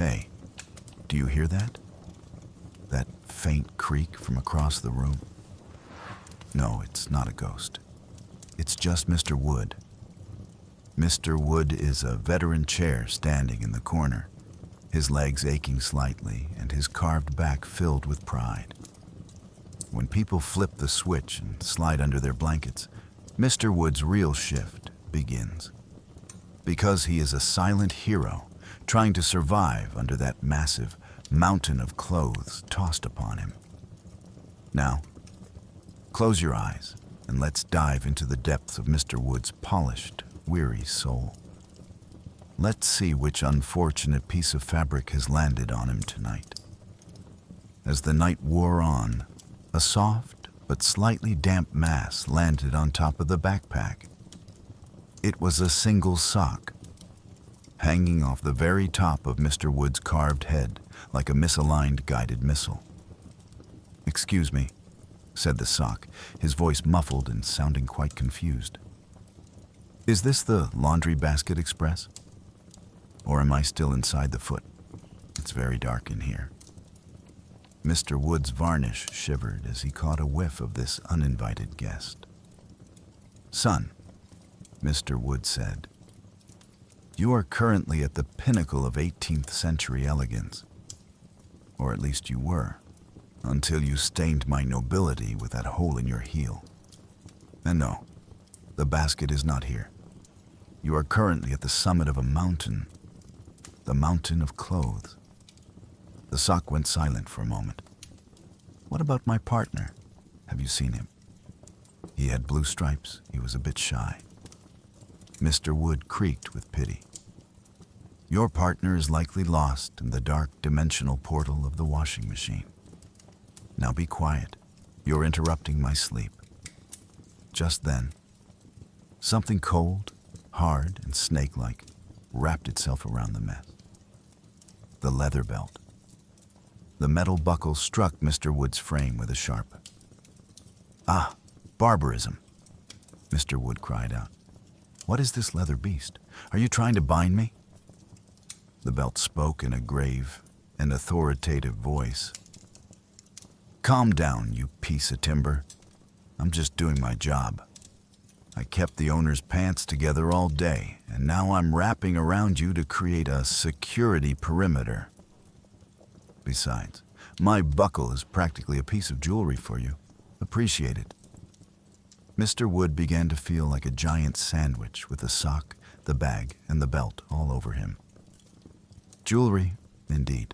Hey, do you hear that? That faint creak from across the room? No, it's not a ghost. It's just Mr. Wood. Mr. Wood is a veteran chair standing in the corner, his legs aching slightly and his carved back filled with pride. When people flip the switch and slide under their blankets, Mr. Wood's real shift begins. Because he is a silent hero trying to survive under that massive mountain of clothes tossed upon him. Now, close your eyes and let's dive into the depths of Mr. Wood's polished, weary soul. Let's see which unfortunate piece of fabric has landed on him tonight. As the night wore on, a soft but slightly damp mass landed on top of the backpack. It was a single sock, hanging off the very top of Mr. Wood's carved head like a misaligned guided missile. "Excuse me," said the sock, his voice muffled and sounding quite confused. "Is this the Laundry Basket Express? Or am I still inside the foot? It's very dark in here." Mr. Wood's varnish shivered as he caught a whiff of this uninvited guest. "Son," Mr. Wood said, "you are currently at the pinnacle of 18th century elegance. Or at least you were, until you stained my nobility with that hole in your heel. And no, the basket is not here. You are currently at the summit of a mountain, the mountain of clothes." The sock went silent for a moment. "What about my partner? Have you seen him?" He had blue stripes. He was a bit shy. Mr. Wood creaked with pity. "Your partner is likely lost in the dark dimensional portal of the washing machine. Now be quiet. You're interrupting my sleep." Just then, something cold, hard, and snake-like wrapped itself around the mess. The leather belt. The metal buckle struck Mr. Wood's frame with a sharp. "Ah, barbarism!" Mr. Wood cried out. "What is this leather beast? Are you trying to bind me?" The belt spoke in a grave and authoritative voice. "Calm down, you piece of timber. I'm just doing my job. I kept the owner's pants together all day, and now I'm wrapping around you to create a security perimeter. Besides, my buckle is practically a piece of jewelry for you. Appreciate it." Mr. Wood began to feel like a giant sandwich with the sock, the bag, and the belt all over him. Jewelry, indeed.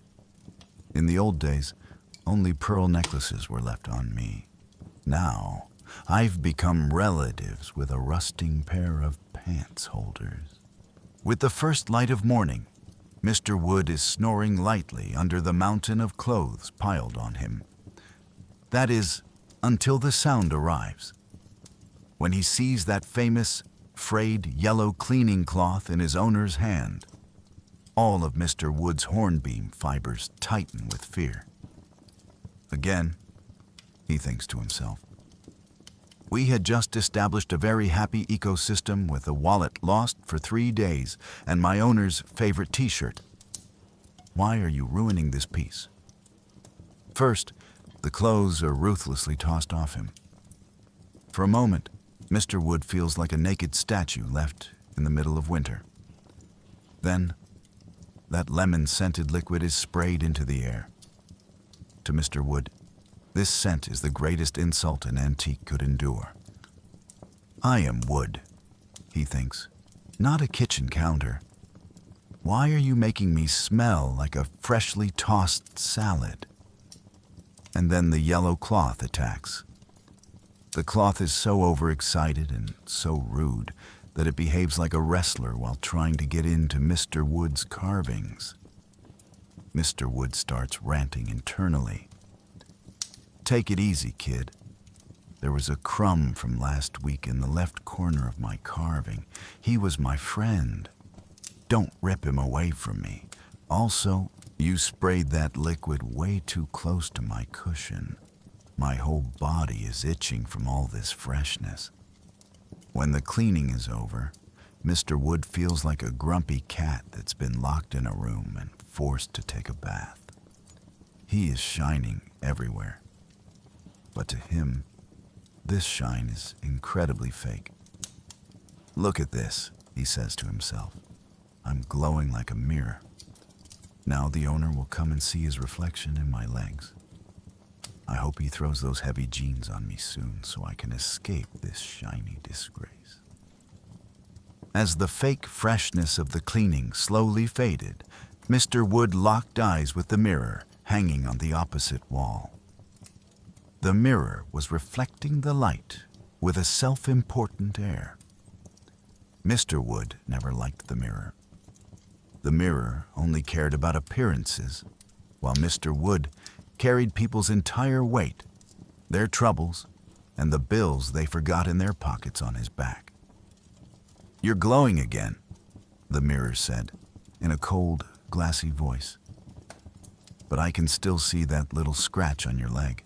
In the old days, only pearl necklaces were left on me. Now, I've become relatives with a rusting pair of pants holders. With the first light of morning, Mr. Wood is snoring lightly under the mountain of clothes piled on him. That is, until the sound arrives. When he sees that famous, frayed yellow cleaning cloth in his owner's hand, all of Mr. Wood's hornbeam fibers tighten with fear. Again, he thinks to himself, we had just established a very happy ecosystem with a wallet lost for 3 days and my owner's favorite t-shirt. Why are you ruining this piece? First, the clothes are ruthlessly tossed off him. For a moment, Mr. Wood feels like a naked statue left in the middle of winter. Then, that lemon-scented liquid is sprayed into the air. To Mr. Wood, this scent is the greatest insult an antique could endure. I am Wood, he thinks, not a kitchen counter. Why are you making me smell like a freshly tossed salad? And then the yellow cloth attacks. The cloth is so overexcited and so rude that it behaves like a wrestler while trying to get into Mr. Wood's carvings. Mr. Wood starts ranting internally. Take it easy, kid. There was a crumb from last week in the left corner of my carving. He was my friend. Don't rip him away from me. Also, you sprayed that liquid way too close to my cushion. My whole body is itching from all this freshness. When the cleaning is over, Mr. Wood feels like a grumpy cat that's been locked in a room and forced to take a bath. He is shining everywhere. But to him, this shine is incredibly fake. "Look at this," he says to himself. "I'm glowing like a mirror. Now the owner will come and see his reflection in my legs. I hope he throws those heavy jeans on me soon so I can escape this shiny disgrace." As the fake freshness of the cleaning slowly faded, Mr. Wood locked eyes with the mirror hanging on the opposite wall. The mirror was reflecting the light with a self-important air. Mr. Wood never liked the mirror. The mirror only cared about appearances, while Mr. Wood carried people's entire weight, their troubles, and the bills they forgot in their pockets on his back. "You're glowing again," the mirror said, in a cold, glassy voice. "But I can still see that little scratch on your leg.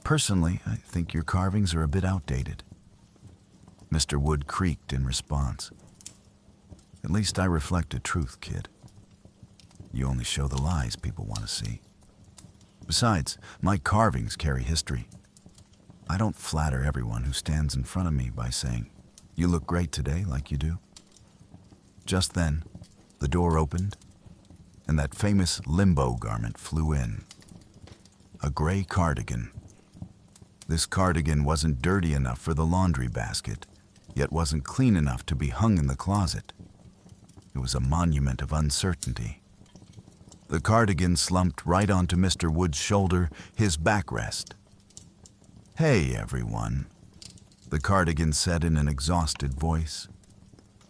Personally, I think your carvings are a bit outdated." Mr. Wood creaked in response. "At least I reflect the truth, kid. You only show the lies people want to see. Besides, my carvings carry history. I don't flatter everyone who stands in front of me by saying, 'You look great today,' like you do." Just then, the door opened, and that famous limbo garment flew in. A gray cardigan. This cardigan wasn't dirty enough for the laundry basket, yet wasn't clean enough to be hung in the closet. It was a monument of uncertainty. The cardigan slumped right onto Mr. Wood's shoulder, his backrest. "Hey, everyone," the cardigan said in an exhausted voice.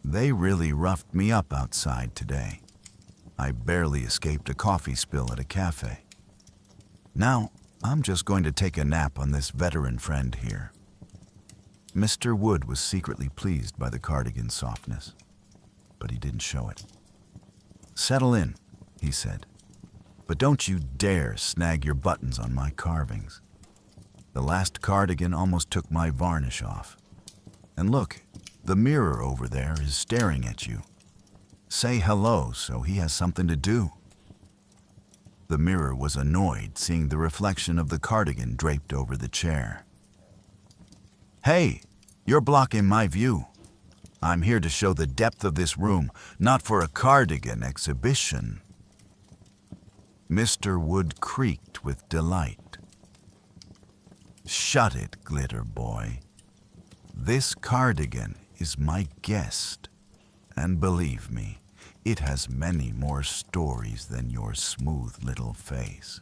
"They really roughed me up outside today. I barely escaped a coffee spill at a cafe. Now, I'm just going to take a nap on this veteran friend here." Mr. Wood was secretly pleased by the cardigan's softness, but he didn't show it. "Settle in," he said, "but don't you dare snag your buttons on my carvings. The last cardigan almost took my varnish off. And look, the mirror over there is staring at you. Say hello so he has something to do." The mirror was annoyed seeing the reflection of the cardigan draped over the chair. "Hey, you're blocking my view. I'm here to show the depth of this room, not for a cardigan exhibition." Mr. Wood creaked with delight. "Shut it, Glitter Boy. This cardigan is my guest, and believe me, it has many more stories than your smooth little face."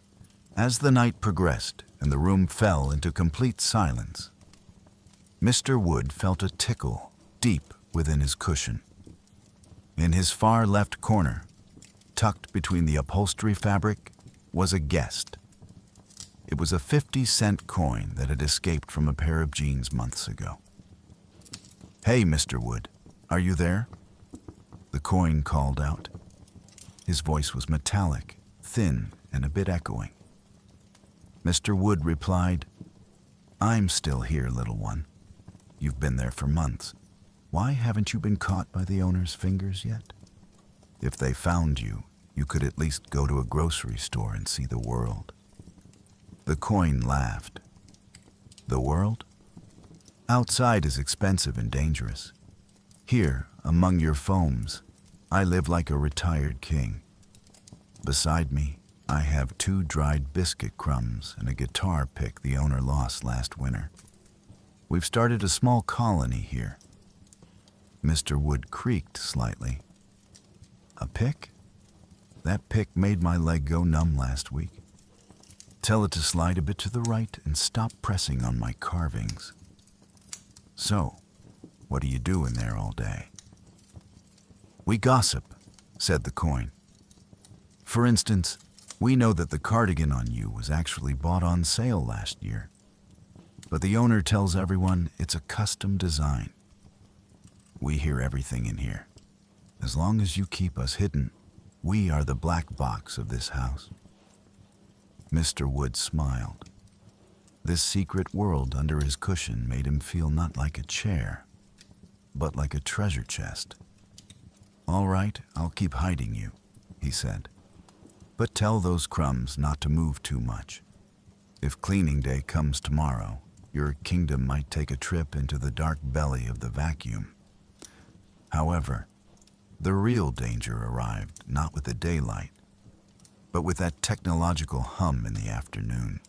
As the night progressed and the room fell into complete silence, Mr. Wood felt a tickle deep within his cushion. In his far left corner, tucked between the upholstery fabric, was a guest. It was a 50-cent coin that had escaped from a pair of jeans months ago. "Hey, Mr. Wood, are you there?" The coin called out. His voice was metallic, thin, and a bit echoing. Mr. Wood replied, "I'm still here, little one. You've been there for months. Why haven't you been caught by the owner's fingers yet? If they found you, you could at least go to a grocery store and see the world." The coin laughed. "The world? Outside is expensive and dangerous. Here, among your foams, I live like a retired king. Beside me, I have 2 dried biscuit crumbs and a guitar pick the owner lost last winter. We've started a small colony here." Mr. Wood creaked slightly. "A pick? That pick made my leg go numb last week. Tell it to slide a bit to the right and stop pressing on my carvings. So, what do you do in there all day?" "We gossip," said the coin. "For instance, we know that the cardigan on you was actually bought on sale last year. But the owner tells everyone it's a custom design. We hear everything in here. As long as you keep us hidden, we are the black box of this house." Mr. Wood smiled. This secret world under his cushion made him feel not like a chair, but like a treasure chest. "All right, I'll keep hiding you," he said. But tell those crumbs not to move too much. If cleaning day comes tomorrow, your kingdom might take a trip into the dark belly of the vacuum. However, the real danger arrived not with the daylight, but with that technological hum in the afternoon.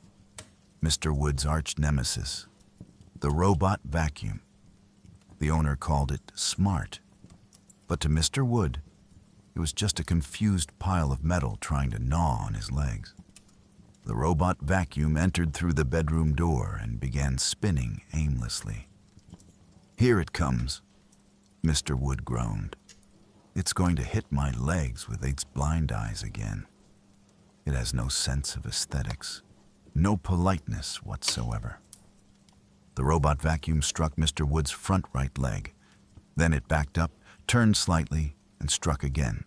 Mr. Wood's arch nemesis, the robot vacuum. The owner called it smart, but to Mr. Wood, it was just a confused pile of metal trying to gnaw on his legs. The robot vacuum entered through the bedroom door and began spinning aimlessly. "Here it comes," Mr. Wood groaned. "It's going to hit my legs with its blind eyes again. It has no sense of aesthetics, no politeness whatsoever." The robot vacuum struck Mr. Wood's front right leg. Then it backed up, turned slightly, and struck again.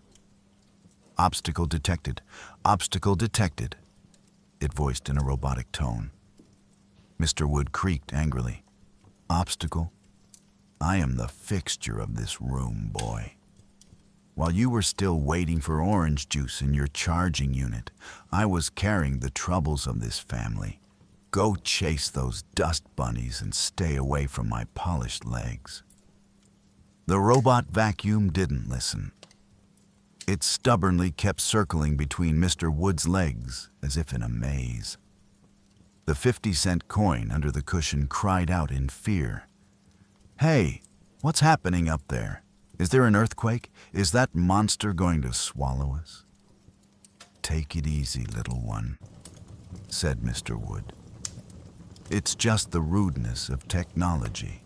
"Obstacle detected. Obstacle detected," it voiced in a robotic tone. Mr. Wood creaked angrily. "Obstacle? I am the fixture of this room, boy. While you were still waiting for orange juice in your charging unit, I was carrying the troubles of this family. Go chase those dust bunnies and stay away from my polished legs." The robot vacuum didn't listen. It stubbornly kept circling between Mr. Wood's legs as if in a maze. The 50-cent coin under the cushion cried out in fear. "Hey, what's happening up there? Is there an earthquake? Is that monster going to swallow us?" "Take it easy, little one," said Mr. Wood. "It's just the rudeness of technology.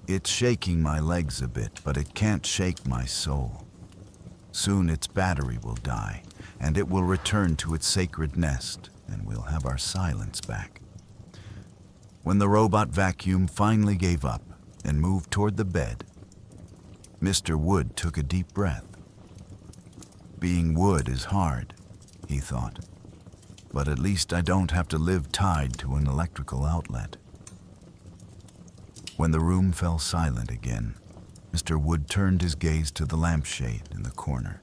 It's shaking my legs a bit, but it can't shake my soul. Soon its battery will die, and it will return to its sacred nest, and we'll have our silence back." When the robot vacuum finally gave up and moved toward the bed, Mr. Wood took a deep breath. Being Wood is hard, he thought, but at least I don't have to live tied to an electrical outlet. When the room fell silent again, Mr. Wood turned his gaze to the lampshade in the corner.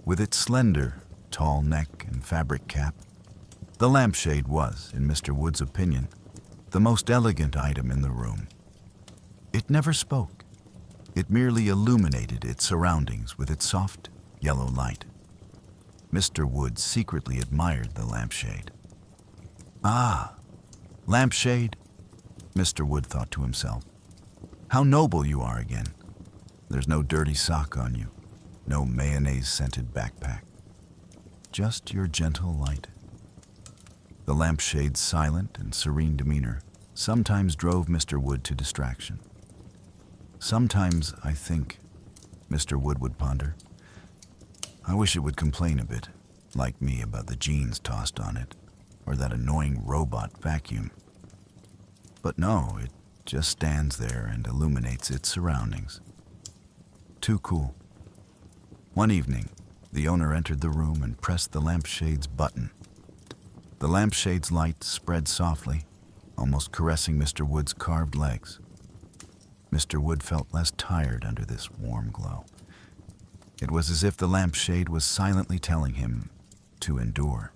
With its slender, tall neck and fabric cap, the lampshade was, in Mr. Wood's opinion, the most elegant item in the room. It never spoke. It merely illuminated its surroundings with its soft, yellow light. Mr. Wood secretly admired the lampshade. "Ah, lampshade," Mr. Wood thought to himself. "How noble you are again. There's no dirty sock on you, no mayonnaise-scented backpack. Just your gentle light." The lampshade's silent and serene demeanor sometimes drove Mr. Wood to distraction. "Sometimes I think," Mr. Wood would ponder, "I wish it would complain a bit, like me, about the jeans tossed on it, or that annoying robot vacuum. But no, it just stands there and illuminates its surroundings. Too cool." One evening, the owner entered the room and pressed the lampshade's button. The lampshade's light spread softly, almost caressing Mr. Wood's carved legs. Mr. Wood felt less tired under this warm glow. It was as if the lampshade was silently telling him to endure.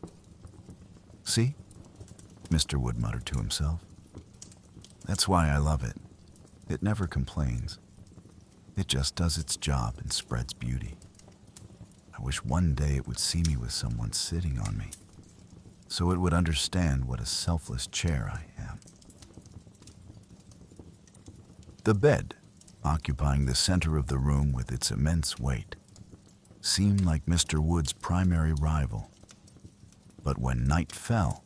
"See?" Mr. Wood muttered to himself. "That's why I love it. It never complains. It just does its job and spreads beauty. I wish one day it would see me with someone sitting on me, so it would understand what a selfless chair I am." The bed, occupying the center of the room with its immense weight, seemed like Mr. Wood's primary rival. But when night fell,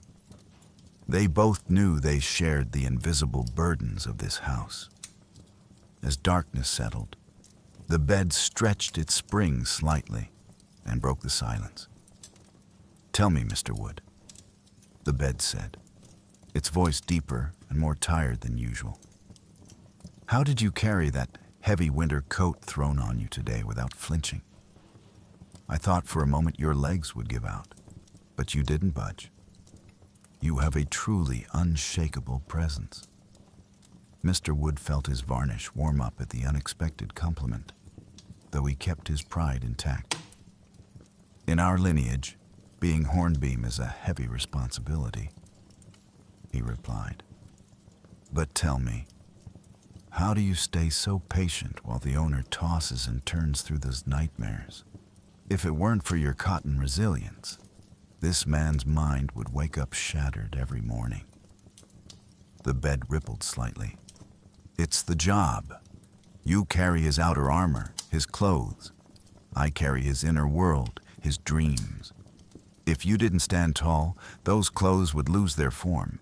they both knew they shared the invisible burdens of this house. As darkness settled, the bed stretched its springs slightly and broke the silence. "Tell me, Mr. Wood," the bed said, its voice deeper and more tired than usual. "How did you carry that heavy winter coat thrown on you today without flinching? I thought for a moment your legs would give out, but you didn't budge. You have a truly unshakable presence." Mr. Wood felt his varnish warm up at the unexpected compliment, though he kept his pride intact. "In our lineage, Being Hornbeam is a heavy responsibility, he replied. But tell me, how do you stay so patient while the owner tosses and turns through those nightmares? If it weren't for your cotton resilience, this man's mind would wake up shattered every morning. The bed rippled slightly. It's the job. You carry his outer armor, his clothes. I carry his inner world, his dreams. If you didn't stand tall, those clothes would lose their form.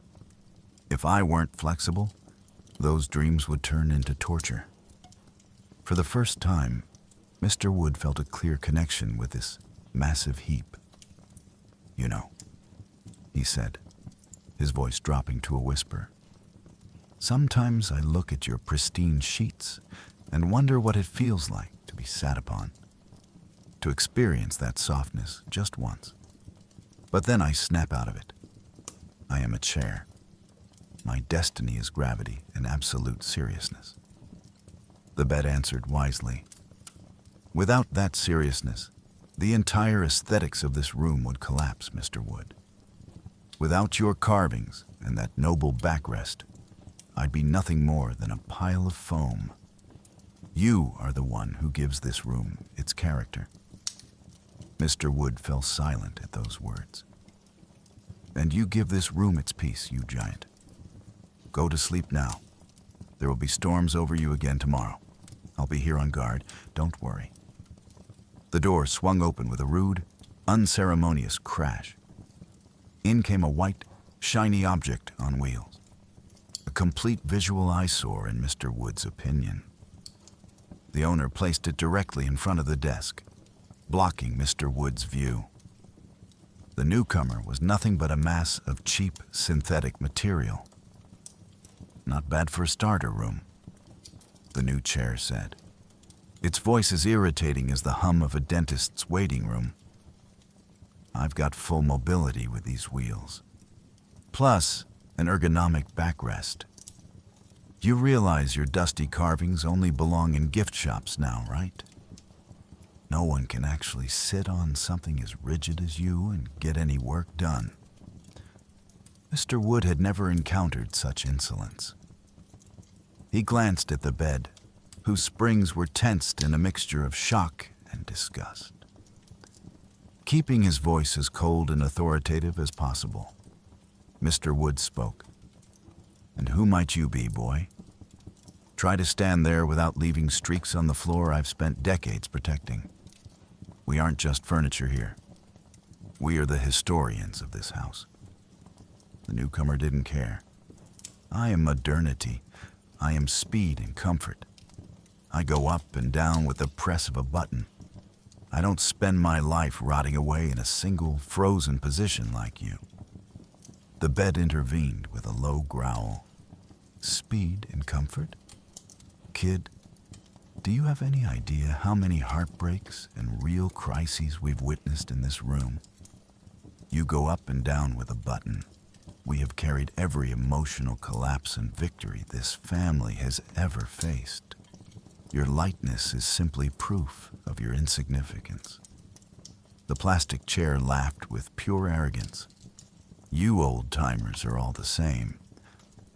If I weren't flexible, those dreams would turn into torture. For the first time, Mr. Wood felt a clear connection with this massive heap. You know, he said, his voice dropping to a whisper. Sometimes I look at your pristine sheets and wonder what it feels like to be sat upon, to experience that softness just once. But then I snap out of it. I am a chair. My destiny is gravity and absolute seriousness. The bed answered wisely. Without that seriousness, the entire aesthetics of this room would collapse, Mr. Wood. Without your carvings and that noble backrest, I'd be nothing more than a pile of foam. You are the one who gives this room its character. Mr. Wood fell silent at those words. And you give this room its peace, you giant. Go to sleep now. There will be storms over you again tomorrow. I'll be here on guard, don't worry. The door swung open with a rude, unceremonious crash. In came a white, shiny object on wheels. A complete visual eyesore in Mr. Wood's opinion. The owner placed it directly in front of the desk, blocking Mr. Wood's view. The newcomer was nothing but a mass of cheap synthetic material. Not bad for a starter room, the new chair said. Its voice as irritating as the hum of a dentist's waiting room. I've got full mobility with these wheels. Plus, an ergonomic backrest. You realize your dusty carvings only belong in gift shops now, right? No one can actually sit on something as rigid as you and get any work done. Mr. Wood had never encountered such insolence. He glanced at the bed, whose springs were tensed in a mixture of shock and disgust. Keeping his voice as cold and authoritative as possible, Mr. Wood spoke. And who might you be, boy? Try to stand there without leaving streaks on the floor I've spent decades protecting. We aren't just furniture here. We are the historians of this house. The newcomer didn't care. I am modernity. I am speed and comfort. I go up and down with the press of a button. I don't spend my life rotting away in a single frozen position like you. The bed intervened with a low growl. Speed and comfort? Kid, do you have any idea how many heartbreaks and real crises we've witnessed in this room? You go up and down with a button. We have carried every emotional collapse and victory this family has ever faced. Your lightness is simply proof of your insignificance. The plastic chair laughed with pure arrogance. You old-timers are all the same.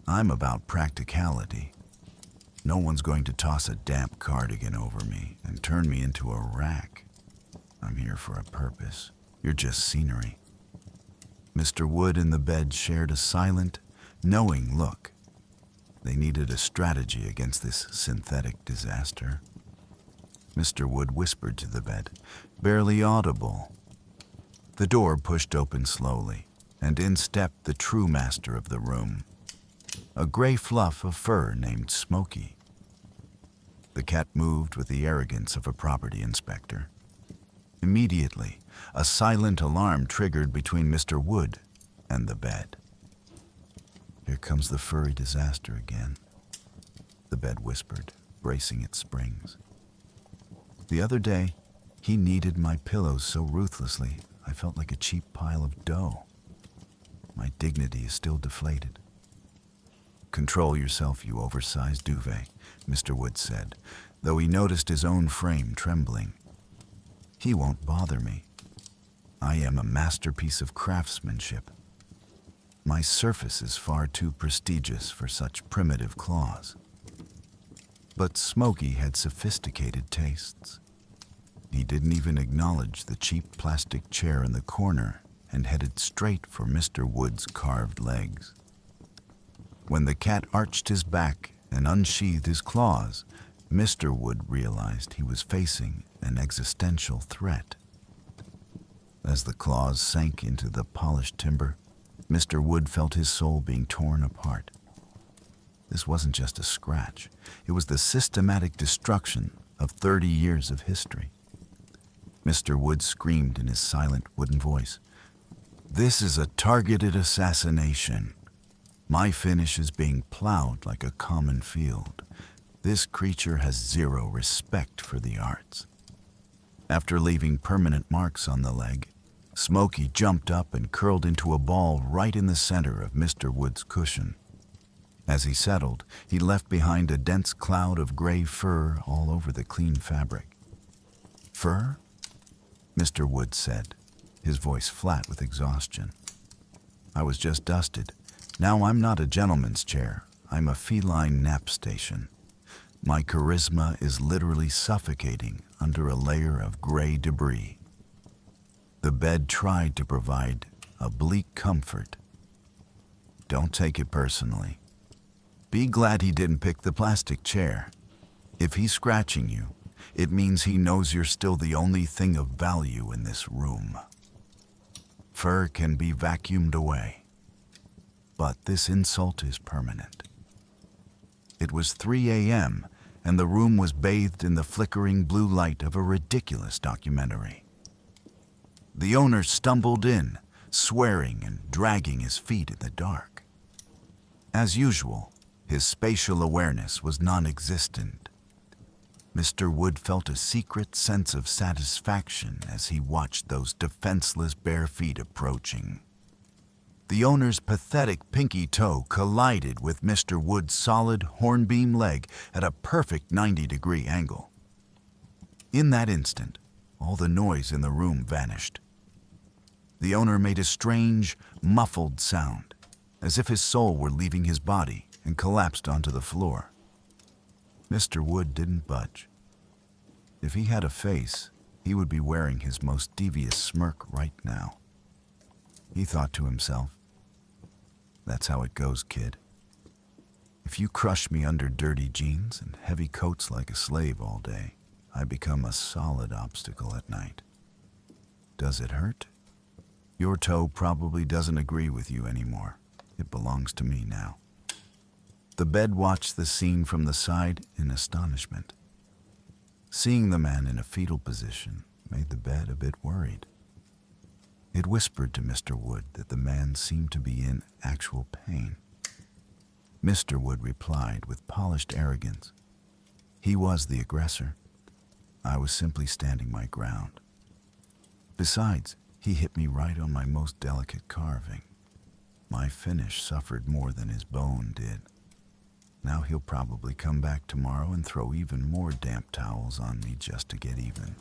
I'm about practicality. No one's going to toss a damp cardigan over me and turn me into a rack. I'm here for a purpose. You're just scenery. Mr. Wood and the bed shared a silent, knowing look. They needed a strategy against this synthetic disaster. Mr. Wood whispered to the bed, barely audible. The door pushed open slowly, and in stepped the true master of the room, a gray fluff of fur named Smokey. The cat moved with the arrogance of a property inspector. Immediately, a silent alarm triggered between Mr. Wood and the bed. Here comes the furry disaster again, the bed whispered, bracing its springs. The other day, he kneaded my pillows so ruthlessly, I felt like a cheap pile of dough. My dignity is still deflated. Control yourself, you oversized duvet, Mr. Wood said, though he noticed his own frame trembling. He won't bother me. I am a masterpiece of craftsmanship. My surface is far too prestigious for such primitive claws. But Smokey had sophisticated tastes. He didn't even acknowledge the cheap plastic chair in the corner and headed straight for Mr. Wood's carved legs. When the cat arched his back and unsheathed his claws, Mr. Wood realized he was facing an existential threat. As the claws sank into the polished timber, Mr. Wood felt his soul being torn apart. This wasn't just a scratch. It was the systematic destruction of 30 years of history. Mr. Wood screamed in his silent wooden voice, "This is a targeted assassination. My finish is being plowed like a common field. This creature has zero respect for the arts." After leaving permanent marks on the leg, Smokey jumped up and curled into a ball right in the center of Mr. Wood's cushion. As he settled, he left behind a dense cloud of gray fur all over the clean fabric. "Fur?" Mr. Wood said, his voice flat with exhaustion. "I was just dusted. Now I'm not a gentleman's chair. I'm a feline nap station. My charisma is literally suffocating under a layer of gray debris." The bed tried to provide a bleak comfort. "Don't take it personally. Be glad he didn't pick the plastic chair. If he's scratching you, it means he knows you're still the only thing of value in this room. Fur can be vacuumed away, but this insult is permanent." It was 3 a.m., and the room was bathed in the flickering blue light of a ridiculous documentary. The owner stumbled in, swearing and dragging his feet in the dark. As usual, his spatial awareness was non-existent. Mr. Wood felt a secret sense of satisfaction as he watched those defenseless bare feet approaching. The owner's pathetic pinky toe collided with Mr. Wood's solid hornbeam leg at a perfect 90-degree angle. In that instant, all the noise in the room vanished. The owner made a strange, muffled sound, as if his soul were leaving his body, and collapsed onto the floor. Mr. Wood didn't budge. If he had a face, he would be wearing his most devious smirk right now. He thought to himself, "That's how it goes, kid. If you crush me under dirty jeans and heavy coats like a slave all day, I become a solid obstacle at night. Does it hurt? Your toe probably doesn't agree with you anymore. It belongs to me now." The bed watched the scene from the side in astonishment. Seeing the man in a fetal position made the bed a bit worried. It whispered to Mr. Wood that the man seemed to be in actual pain. Mr. Wood replied with polished arrogance, "He was the aggressor. I was simply standing my ground. Besides, he hit me right on my most delicate carving. My finish suffered more than his bone did. Now he'll probably come back tomorrow and throw even more damp towels on me just to get even.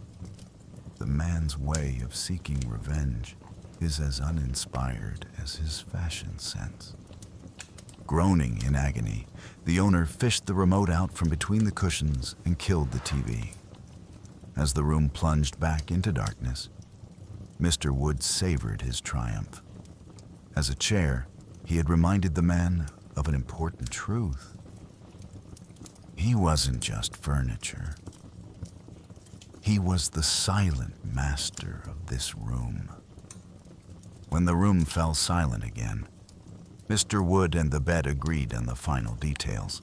The man's way of seeking revenge is as uninspired as his fashion sense." Groaning in agony, the owner fished the remote out from between the cushions and killed the TV. As the room plunged back into darkness, Mr. Wood savored his triumph. As a chair, he had reminded the man of an important truth. He wasn't just furniture. He was the silent master of this room. When the room fell silent again, Mr. Wood and the bed agreed on the final details.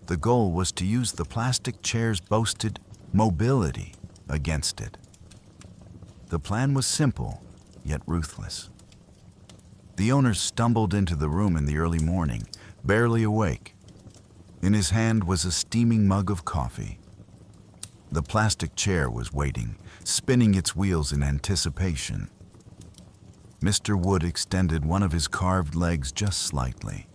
The goal was to use the plastic chair's boasted mobility against it. The plan was simple, yet ruthless. The owner stumbled into the room in the early morning, barely awake. In his hand was a steaming mug of coffee. The plastic chair was waiting, spinning its wheels in anticipation. Mr. Wood extended one of his carved legs just slightly,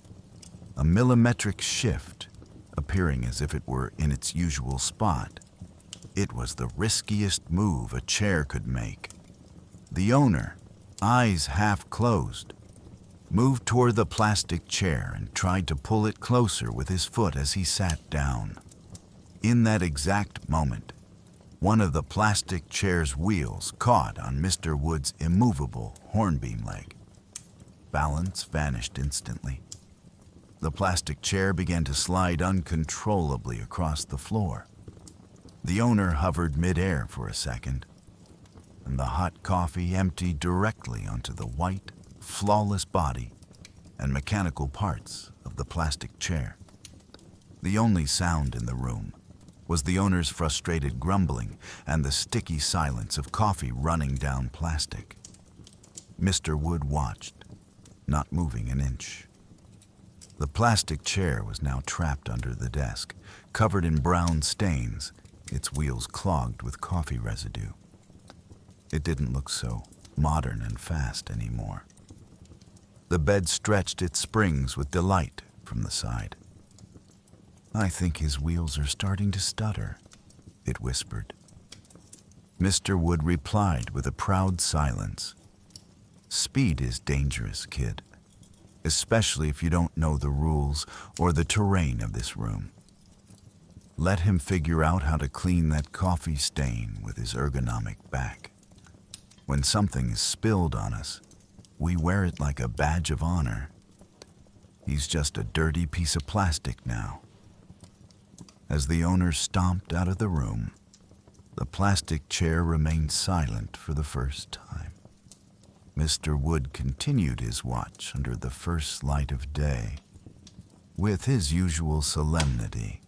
a millimetric shift, appearing as if it were in its usual spot. It was the riskiest move a chair could make. The owner, eyes half closed, moved toward the plastic chair and tried to pull it closer with his foot as he sat down. In that exact moment, one of the plastic chair's wheels caught on Mr. Wood's immovable hornbeam leg. Balance vanished instantly. The plastic chair began to slide uncontrollably across the floor. The owner hovered midair for a second, and the hot coffee emptied directly onto the white, flawless body and mechanical parts of the plastic chair. The only sound in the room was the owner's frustrated grumbling and the sticky silence of coffee running down plastic. Mr. Wood watched, not moving an inch. The plastic chair was now trapped under the desk, covered in brown stains, its wheels clogged with coffee residue. It didn't look so modern and fast anymore. The bed stretched its springs with delight from the side. "I think his wheels are starting to stutter," it whispered. Mr. Wood replied with a proud silence. "Speed is dangerous, kid, especially if you don't know the rules or the terrain of this room. Let him figure out how to clean that coffee stain with his ergonomic back. When something is spilled on us, we wear it like a badge of honor. He's just a dirty piece of plastic now." As the owner stomped out of the room, the plastic chair remained silent for the first time. Mr. Wood continued his watch under the first light of day. With his usual solemnity,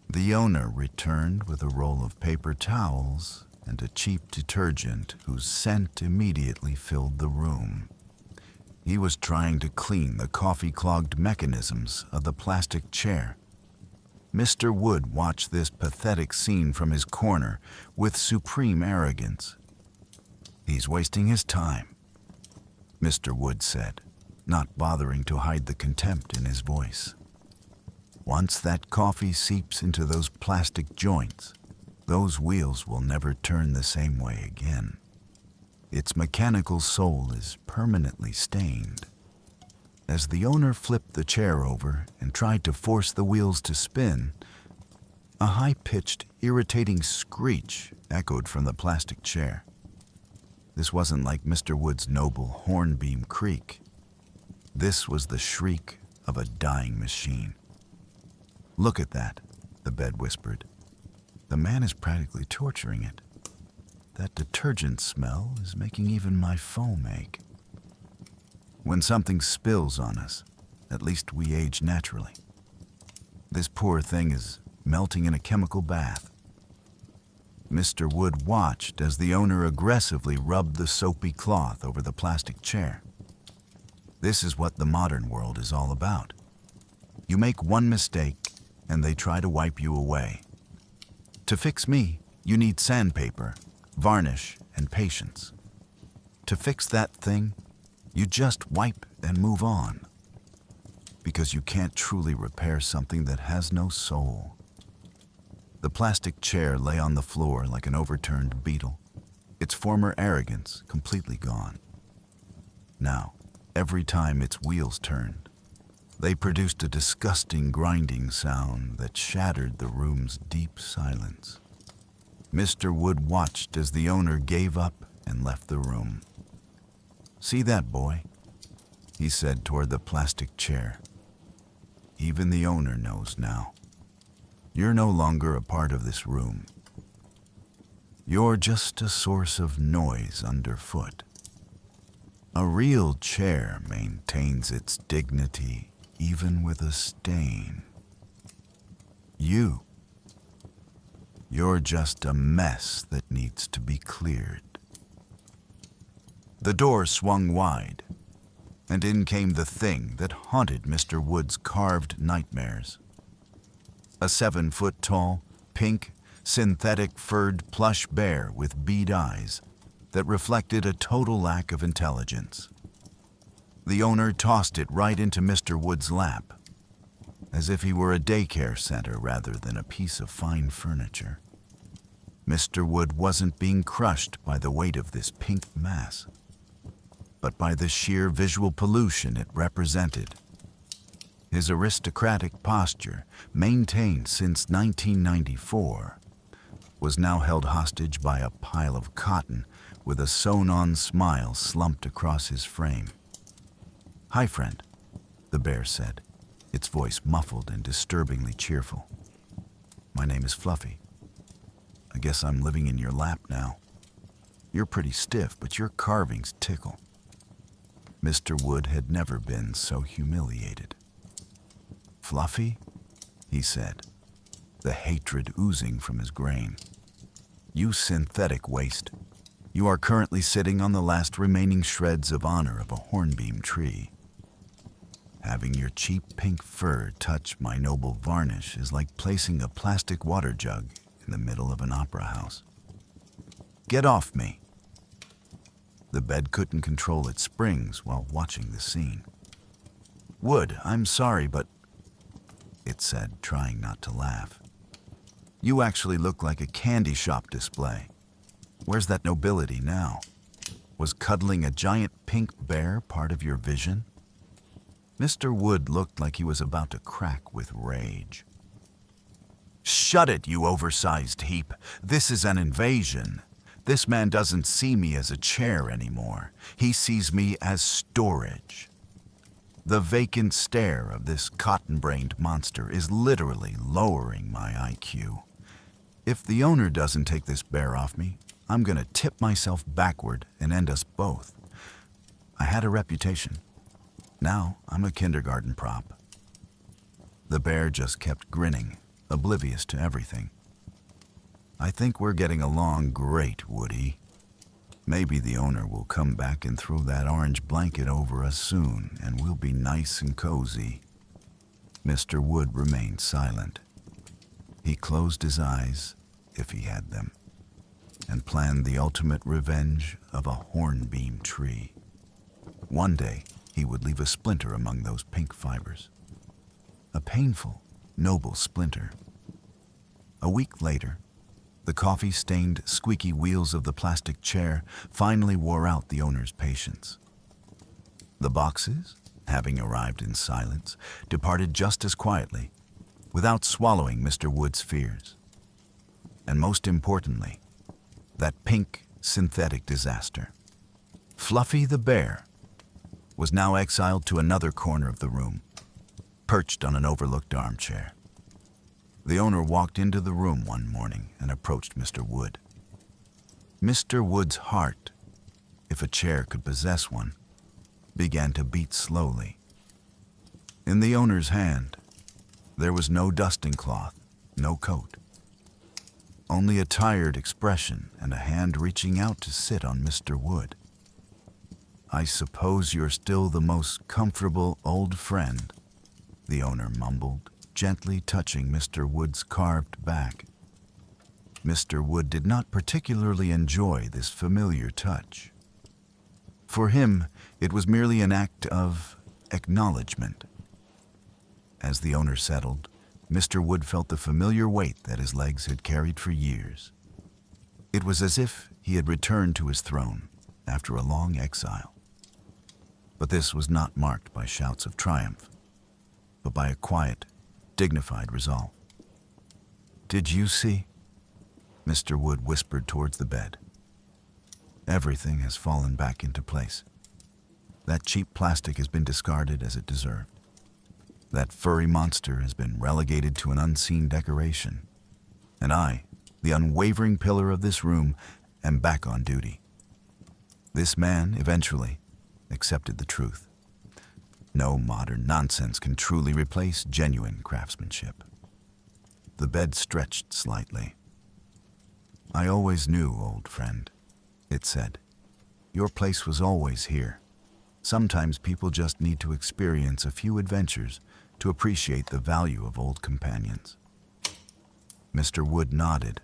the owner returned with a roll of paper towels and a cheap detergent whose scent immediately filled the room. He was trying to clean the coffee-clogged mechanisms of the plastic chair. Mr. Wood watched this pathetic scene from his corner with supreme arrogance. "He's wasting his time," Mr. Wood said, not bothering to hide the contempt in his voice. "Once that coffee seeps into those plastic joints, those wheels will never turn the same way again. Its mechanical soul is permanently stained." As the owner flipped the chair over and tried to force the wheels to spin, a high-pitched, irritating screech echoed from the plastic chair. This wasn't like Mr. Wood's noble hornbeam creak. This was the shriek of a dying machine. "Look at that," the bed whispered. "The man is practically torturing it. That detergent smell is making even my foam ache." When something spills on us, at least we age naturally. This poor thing is melting in a chemical bath. Mr. Wood watched as the owner aggressively rubbed the soapy cloth over the plastic chair. This is what the modern world is all about. You make one mistake, and they try to wipe you away. To fix me, you need sandpaper, varnish, and patience. To fix that thing, you just wipe and move on, because you can't truly repair something that has no soul. The plastic chair lay on the floor like an overturned beetle, its former arrogance completely gone. Now, every time its wheels turned, they produced a disgusting grinding sound that shattered the room's deep silence. Mr. Wood watched as the owner gave up and left the room. "See that, boy?" he said toward the plastic chair. "Even the owner knows now. You're no longer a part of this room. You're just a source of noise underfoot. A real chair maintains its dignity even with a stain. You're just a mess that needs to be cleared." The door swung wide, and in came the thing that haunted Mr. Wood's carved nightmares. A 7-foot-tall, pink, synthetic furred plush bear with bead eyes that reflected a total lack of intelligence. The owner tossed it right into Mr. Wood's lap, as if he were a daycare center rather than a piece of fine furniture. Mr. Wood wasn't being crushed by the weight of this pink mass, but by the sheer visual pollution it represented. His aristocratic posture, maintained since 1994, was now held hostage by a pile of cotton with a sewn-on smile slumped across his frame. "Hi, friend," the bear said, its voice muffled and disturbingly cheerful. "My name is Fluffy. I guess I'm living in your lap now. You're pretty stiff, but your carvings tickle." Mr. Wood had never been so humiliated. "Fluffy?" he said, the hatred oozing from his grain. "You synthetic waste. You are currently sitting on the last remaining shreds of honor of a hornbeam tree. Having your cheap pink fur touch my noble varnish is like placing a plastic water jug in the middle of an opera house. Get off me." The bed couldn't control its springs while watching the scene. "Wood, I'm sorry, but," it said, trying not to laugh, "you actually look like a candy shop display. Where's that nobility now? Was cuddling a giant pink bear part of your vision?" Mr. Wood looked like he was about to crack with rage. "Shut it, you oversized heap. This is an invasion. This man doesn't see me as a chair anymore. He sees me as storage. The vacant stare of this cotton-brained monster is literally lowering my IQ. If the owner doesn't take this bear off me, I'm gonna tip myself backward and end us both. I had a reputation. Now I'm a kindergarten prop." The bear just kept grinning, oblivious to everything. "I think we're getting along great, Woody. Maybe the owner will come back and throw that orange blanket over us soon, and we'll be nice and cozy." Mr. Wood remained silent. He closed his eyes, if he had them, and planned the ultimate revenge of a hornbeam tree. One day, he would leave a splinter among those pink fibers. A painful, noble splinter. A week later, the coffee-stained, squeaky wheels of the plastic chair finally wore out the owner's patience. The boxes, having arrived in silence, departed just as quietly, without swallowing Mr. Wood's fears. And most importantly, that pink, synthetic disaster, Fluffy the bear, was now exiled to another corner of the room, perched on an overlooked armchair. The owner walked into the room one morning and approached Mr. Wood. Mr. Wood's heart, if a chair could possess one, began to beat slowly. In the owner's hand, there was no dusting cloth, no coat. Only a tired expression and a hand reaching out to sit on Mr. Wood. "I suppose you're still the most comfortable old friend," the owner mumbled, gently touching Mr. Wood's carved back. Mr. Wood did not particularly enjoy this familiar touch. For him, it was merely an act of acknowledgement. As the owner settled, Mr. Wood felt the familiar weight that his legs had carried for years. It was as if he had returned to his throne after a long exile. But this was not marked by shouts of triumph, but by a quiet, dignified resolve. "Did you see?" Mr. Wood whispered towards the bed. "Everything has fallen back into place. That cheap plastic has been discarded as it deserved. That furry monster has been relegated to an unseen decoration. And I, the unwavering pillar of this room, am back on duty." This man, eventually, accepted the truth. No modern nonsense can truly replace genuine craftsmanship. The bed stretched slightly. "I always knew, old friend," it said. "Your place was always here. Sometimes people just need to experience a few adventures to appreciate the value of old companions." Mr. Wood nodded.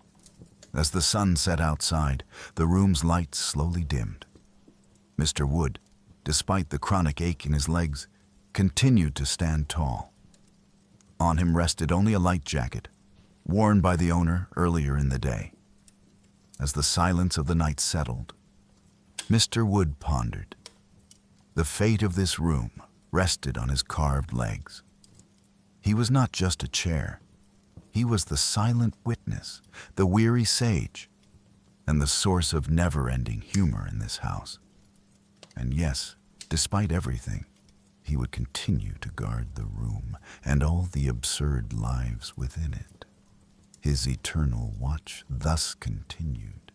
As the sun set outside, the room's lights slowly dimmed. Mr. Wood, despite the chronic ache in his legs, continued to stand tall. On him rested only a light jacket, worn by the owner earlier in the day. As the silence of the night settled, Mr. Wood pondered. The fate of this room rested on his carved legs. He was not just a chair. He was the silent witness, the weary sage, and the source of never-ending humor in this house. And yes, despite everything, he would continue to guard the room and all the absurd lives within it. His eternal watch thus continued.